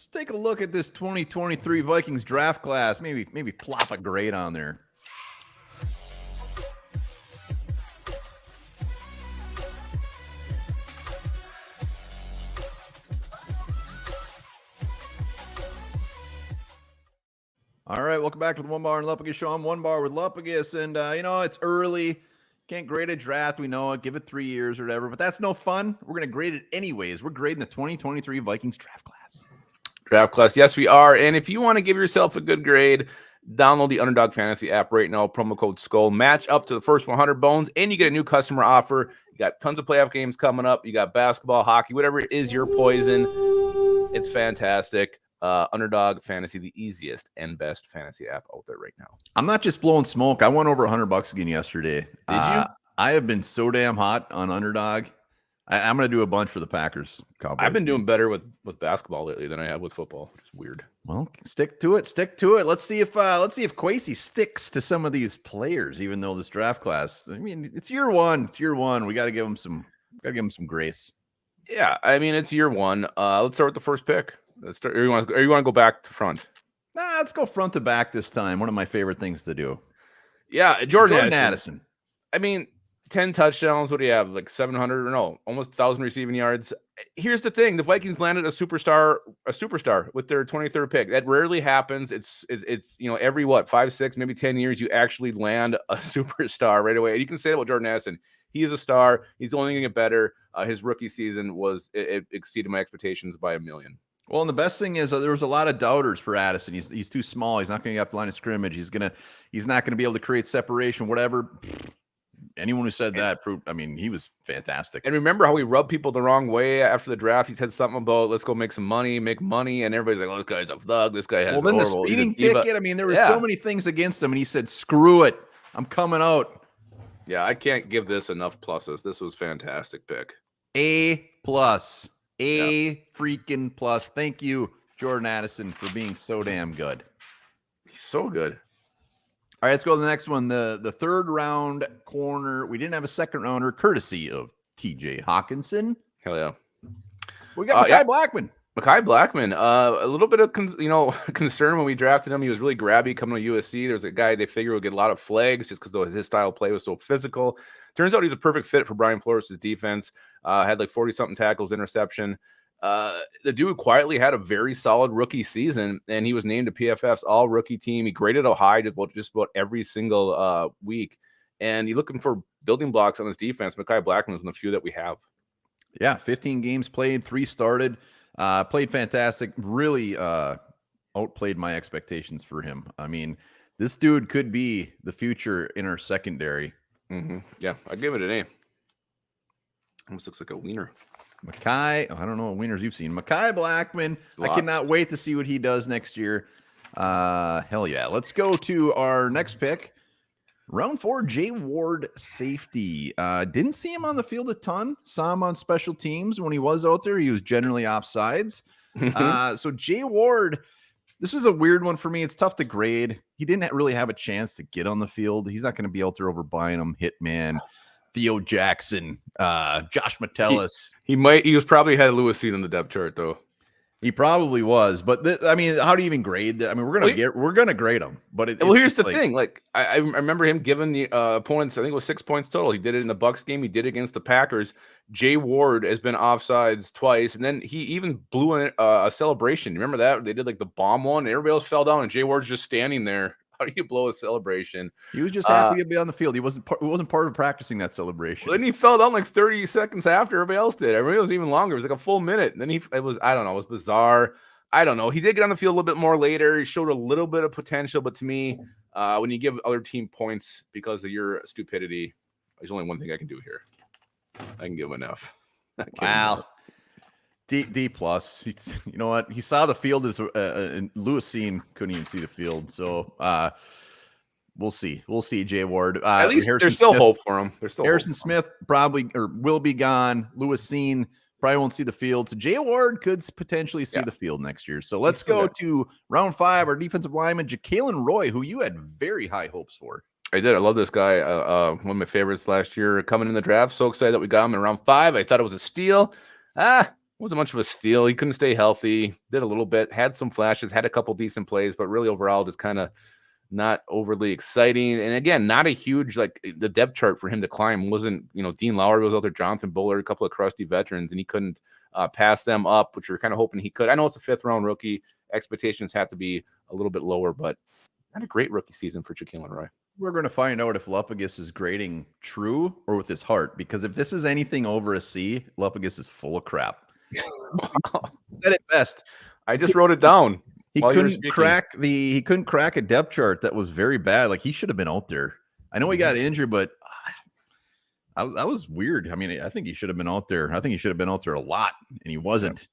Let's take a look at this 2023 Vikings draft class. Maybe plop a grade on there. All right, welcome back to the Onebar and Lupagus show. I'm Onebar with Lupagus, and it's early. Can't grade a draft. We know it. Give it 3 years or whatever, but that's no fun. We're going to grade it anyways. We're grading the 2023 Vikings draft class. Draft class, yes, we are. And if you want to give yourself a good grade, download the Underdog Fantasy app right now. Promo code SKULL. Match up to the first 100 bones, and you get a new customer offer. You got tons of playoff games coming up. You got basketball, hockey, whatever it is, your poison. It's fantastic. Underdog Fantasy, the easiest and best fantasy app out there right now. I'm not just blowing smoke. I won over $100 again yesterday. Did you? I have been so damn hot on Underdog. I'm going to do a bunch for the Packers. Cowboys. I've been doing better with basketball lately than I have with football, which is weird. Well, stick to it. Stick to it. Let's see if Kwesi sticks to some of these players, even though this draft class. I mean, it's year one. It's year one. We got to give them some. Got to give them some grace. Yeah, I mean it's year one. Let's start with the first pick. Let's start. Or you want to go back to front? Nah, let's go front to back this time. One of my favorite things to do. Yeah, Jordan Addison. I mean, 10 touchdowns. What do you have? Like 700 or no, almost 1,000 receiving yards. Here's the thing: the Vikings landed a superstar with their 23rd pick. That rarely happens. It's every 5, 6, maybe 10 years you actually land a superstar right away. And you can say that with Jordan Addison. He is a star. He's only going to get better. His rookie season it exceeded my expectations by 1 million. Well, and the best thing is there was a lot of doubters for Addison. He's too small. He's not going to get up the line of scrimmage. He's not going to be able to create separation, whatever. Anyone who said that proved, I mean, he was fantastic. And remember how he rubbed people the wrong way after the draft? He said something about, let's go make money. And everybody's like, oh, this guy's a thug. This guy has Well, then the speeding ticket, I mean, there were so many things against him, and he said, screw it. I'm coming out. Yeah, I can't give this enough pluses. This was a fantastic pick. A+. Freaking plus. Thank you, Jordan Addison, for being so damn good. He's so good. All right, let's go to the next one. The third round corner. We didn't have a second rounder, courtesy of TJ Hawkinson. Hell yeah. We got Maiai Blackman. Maiai Blackman. A little bit of concern when we drafted him. He was really grabby coming to USC. There's a guy they figured would get a lot of flags just because his style of play was so physical. Turns out he's a perfect fit for Brian Flores' defense. Had like 40-something tackles, interception. The dude quietly had a very solid rookie season, and he was named to PFF's all-rookie team. He graded out high just about every single week. And you're looking for building blocks on this defense. Maiai Blackman is one of the few that we have. Yeah, 15 games played, 3 started. Played fantastic. Really outplayed my expectations for him. I mean, this dude could be the future in our secondary. Mm-hmm. Yeah, I give it an A. Almost looks like a wiener. I don't know what wieners you've seen. Maiai Blackman. Lots. I cannot wait to see what he does next year. Hell yeah. Let's go to our next pick. Round 4, Jay Ward, safety. Didn't see him on the field a ton. Saw him on special teams when he was out there. He was generally offsides. So Jay Ward, this was a weird one for me. It's tough to grade. He didn't really have a chance to get on the field. He's not going to be out there over Bynum, Hitman, Theo Jackson, Josh Metellus. He was probably had Lewis Seed on the depth chart though. He probably was, but I mean, how do you even grade that? I mean, we're gonna grade him, but here's the thing. Like I remember him giving the opponents, I think it was 6 points total. He did it in the Bucs game. He did it against the Packers. Jay Ward has been offsides twice, and then he even blew a celebration. Remember that they did like the bomb one, and everybody else fell down, and Jay Ward's just standing there. How do you blow a celebration? He was just happy to be on the field. He wasn't part of practicing that celebration. Then he fell down like 30 seconds after everybody else did. I mean, it was even longer. It was like a full minute. And then it was bizarre. I don't know. He did get on the field a little bit more later. He showed a little bit of potential, but to me, when you give other team points because of your stupidity, there's only one thing I can do here. I can give him enough. Wow. D plus. You know what? He saw the field as Lewis Sean couldn't even see the field. So we'll see. We'll see. Jay Ward. At least there's still hope for him. Harrison Smith probably will be gone. Lewis Sean probably won't see the field. So Jay Ward could potentially see the field next year. So let's go to round 5. Our defensive lineman, Jalen Roy, who you had very high hopes for. I did. I love this guy. One of my favorites last year coming in the draft. So excited that we got him in round 5. I thought it was a steal. Wasn't much of a steal. He couldn't stay healthy. Did a little bit. Had some flashes. Had a couple decent plays, but really overall just kind of not overly exciting. And again, not a huge, like, the depth chart for him to climb wasn't, Dean Lowry was out there, Jonathan Bullard, a couple of crusty veterans, and he couldn't pass them up, which we were kind of hoping he could. I know it's a 5th-round rookie. Expectations have to be a little bit lower, but not a great rookie season for Jalen Roy. We're going to find out if Lupagus is grading true or with his heart, because if this is anything over a C, Lupagus is full of crap. Wow. Said it best. I just wrote it down. He couldn't crack a depth chart that was very bad. Like, he should have been out there. I know he got injured, but that was weird. I mean, I think he should have been out there. I think he should have been out there a lot, and he wasn't.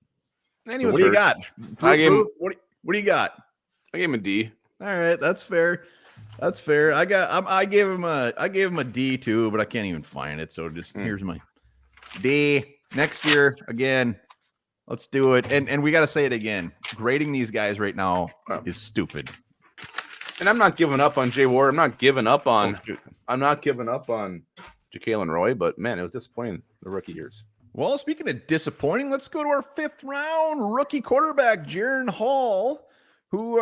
And so what do you got? What do you got? I gave him a D. All right, that's fair. That's fair. I gave him a D too, but I can't even find it. So just here's my D. Next year again. Let's do it. And we got to say it again. Grading these guys right now is stupid. And I'm not giving up on Jay Ward. I'm not giving up on Jalen Roy, but man, it was disappointing the rookie years. Well, speaking of disappointing, let's go to our 5th-round rookie quarterback, Jiren Hall, who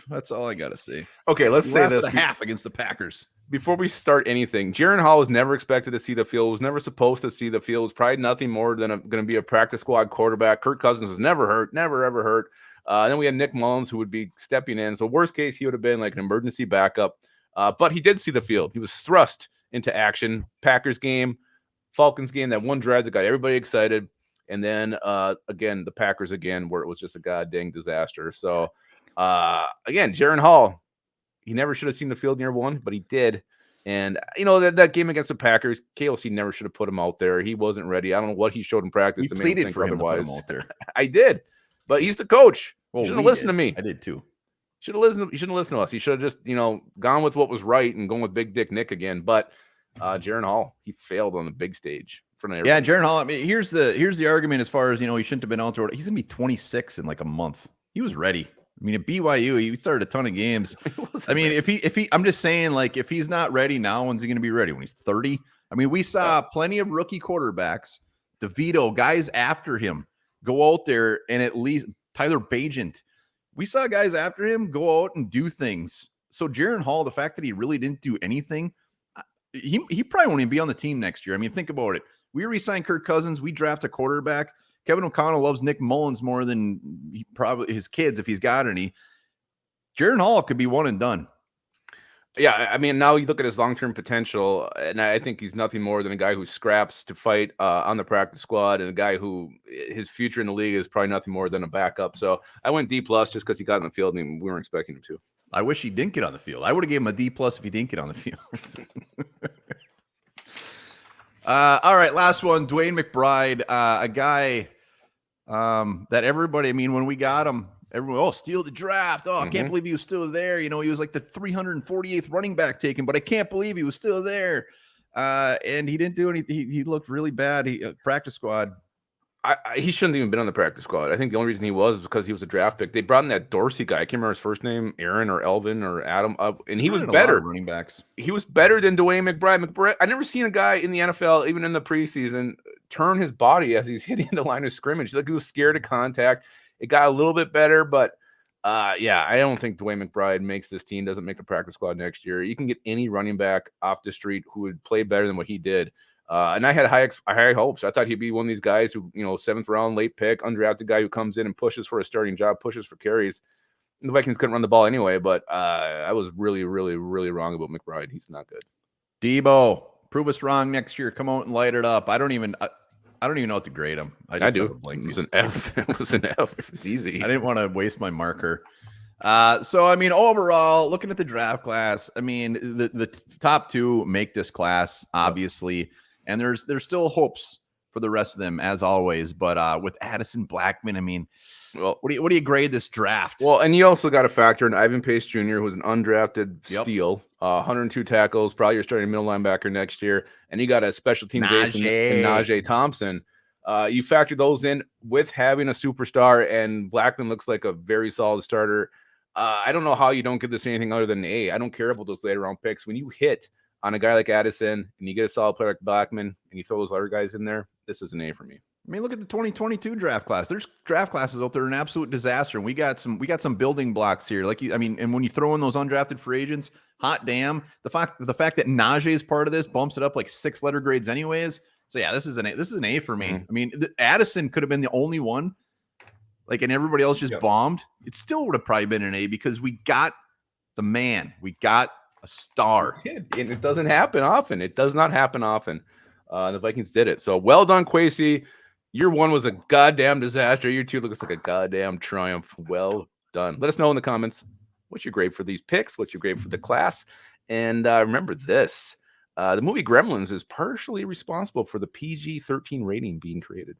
that's all I got to say. Okay, let's say this. A half against the Packers. Before we start anything, Jiren Hall was never expected to see the field, was never supposed to see the field, was probably nothing more than going to be a practice squad quarterback. Kirk Cousins was never hurt, never, ever hurt. Then we had Nick Mullins, who would be stepping in. So worst case, he would have been like an emergency backup. But he did see the field. He was thrust into action. Packers game, Falcons game, that one drive that got everybody excited. And then, again, the Packers again, where it was just a goddamn disaster. So, again, Jiren Hall, he never should have seen the field near one, but he did. And, that game against the Packers, KLC never should have put him out there. He wasn't ready. I don't know what he showed in practice. We pleaded for him to put him out there. I did, but he's the coach. Well, you shouldn't have listened to me. I did too. You shouldn't listen to us. He should have just, gone with what was right and going with Big Dick Nick again. But Jiren Hall, he failed on the big stage. Yeah, Jiren Hall. I mean, here's the argument as far as, he shouldn't have been out there. He's gonna be 26 in like a month. He was ready. I mean, at BYU, he started a ton of games. I mean, if he, I'm just saying, like, if he's not ready now, when's he going to be ready? When he's 30? I mean, we saw plenty of rookie quarterbacks, DeVito, guys after him, go out there and at least Tyler Bagent. We saw guys after him go out and do things. So Jiren Hall, the fact that he really didn't do anything, he probably won't even be on the team next year. I mean, think about it. We re-signed Kirk Cousins. We draft a quarterback. Kevin O'Connell loves Nick Mullins more than probably his kids, if he's got any. Jiren Hall could be one and done. Yeah, I mean, now you look at his long-term potential, and I think he's nothing more than a guy who scraps to fight on the practice squad, and a guy who his future in the league is probably nothing more than a backup. So I went D+ just because he got on the field, and we weren't expecting him to. I wish he didn't get on the field. I would have gave him a D+ if he didn't get on the field. All right, last one, Dwayne McBride, a guy that everybody, I mean, when we got him, everyone, steal the draft. I can't believe he was still there. He was like the 348th running back taken, but I can't believe he was still there. And he didn't do anything. He looked really bad. Practice squad. He shouldn't even been on the practice squad. I think the only reason he was because he was a draft pick. They brought in that Dorsey guy. I can't remember his first name, Aaron or Elvin or Adam. And he was better. Running backs. He was better than Dwayne McBride. I never seen a guy in the NFL, even in the preseason, turn his body as he's hitting the line of scrimmage. Like, he was scared of contact. It got a little bit better, but yeah, I don't think Dwayne McBride makes this team, doesn't make the practice squad next year. You can get any running back off the street who would play better than what he did. And I had high hopes. I thought he'd be one of these guys who, 7th round, late pick, undrafted guy who comes in and pushes for a starting job, pushes for carries. And the Vikings couldn't run the ball anyway, but I was really, really, really wrong about McBride. He's not good. Debo, prove us wrong next year. Come out and light it up. I don't even know what to grade him. I do. It was an F. It was an F. It's easy. I didn't want to waste my marker. So, I mean, overall, looking at the draft class, I mean, the top two make this class, obviously. And there's still hopes for the rest of them, as always. But with Addison, Blackman, I mean, well, what do you grade this draft? Well, and you also got to factor in Ivan Pace Jr., who's an undrafted steal, 102 tackles, probably your starting middle linebacker next year. And you got a special team base in Najee Thompson. You factor those in with having a superstar, and Blackman looks like a very solid starter. I don't know how you don't give this anything other than an A. I don't care about those later round picks. When you hit on a guy like Addison and you get a solid player like Blackman and you throw those other guys in there, this is an A for me. I mean, look at the 2022 draft class. There's draft classes out there an absolute disaster, and we got some building blocks here. And when you throw in those undrafted free agents, hot damn, the fact that Najee is part of this bumps it up like 6 letter grades anyways. So yeah, this is an A for me. I mean, Addison could have been the only one, and everybody else just bombed. It still would have probably been an A because we got the man, we got a star, and it doesn't happen often. It does not happen often. The Vikings did it. So well done, Kwesi. Year 1 was a goddamn disaster. Year 2 looks like a goddamn triumph. Well done. Let us know in the comments what's your grade for these picks, what's your grade for the class. And remember this, the movie Gremlins is partially responsible for the PG-13 rating being created.